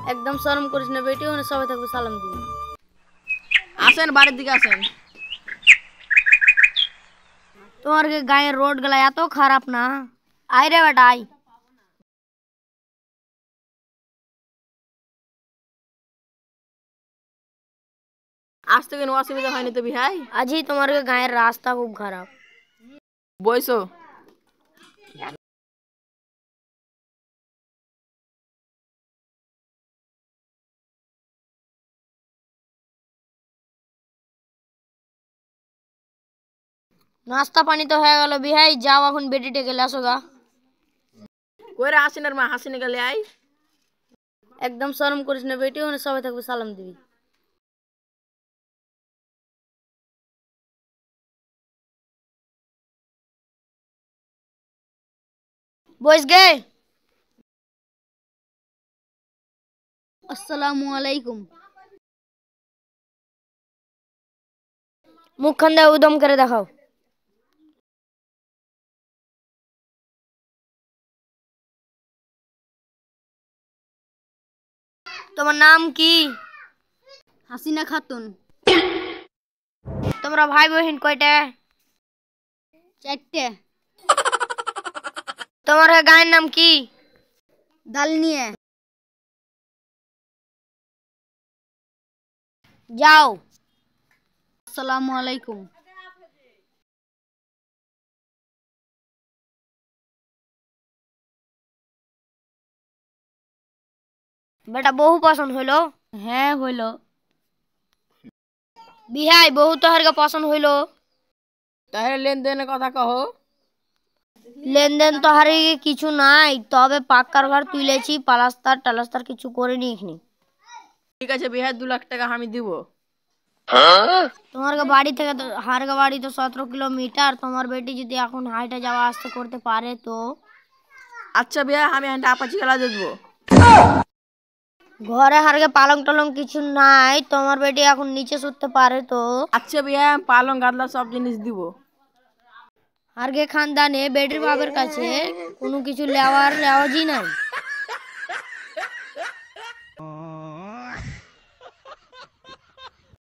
একদম শরম করিস না বেটি, ওনে সবাই থাকবে সালাম দিবি। আসেন, বাড়ির দিকে আসেন। তোমার গায়ের রোড গুলা এত খারাপ না। আয় রে বেটা আয়। আসতে কোনো অসুবিধা হয়নি তো ভাই? আজই তোমার গায়ের রাস্তা খুব খারাপ। বইসো। নাস্তা পানি তো হয়ে গেল বিহাই, যাও এখন বেটিতে গেলে আসো গা। কইরা হাসিনের মা, হাসিনে গেলে আই। একদম শরম করিস না বেটি, ওনে সবাই থাকবে সালাম দিবি। বইস গে। আসসালামু আলাইকুম। মুখখান দিয়ে উদম করে দেখাও। তোমার নাম কি? হাসিনা খাতুন। তোমরা ভাই বহিন কয়টা? চারটে। তোমার গায়ের নাম কি? দালনিয়া। যাও। আসসালামু আলাইকুম। বেটা বহু পছন্দ হইলো? হ্যাঁ হইলো। বিহাই বহু তোহারকে পছন্দ হইলো? তাহলে লেনদেনের কথা কहो। লেনদেন তো হারে কিছু নাই, তবে পাক্কার ঘর তুলেছি, পালাস্তার টালাস্তার কিছু করিনি এখানে। ঠিক আছে বিহার, 2 লাখ টাকা আমি দিব। তোমার বাড়ি থেকে তো হারগা বাড়ি তো 17 কিলোমিটার। তোমার বেটি যদি এখন হাইটে যাওয়া আসতে করতে পারে তো। আচ্ছা বিয়া, আমি এখানটা আপাচি খেলা দেবো। ঘরে হারগে পালং টালং কিছু নাই, তোমার বেটি এখন নিচে শুতে পারে তো। আচ্ছা বিয়া, পালং গাদলা সব জিনিস দিব। হারগে খানদানে বেটির বাবার কাছে কোনো কিছু লেওয়ার লেওয়াজি নাই।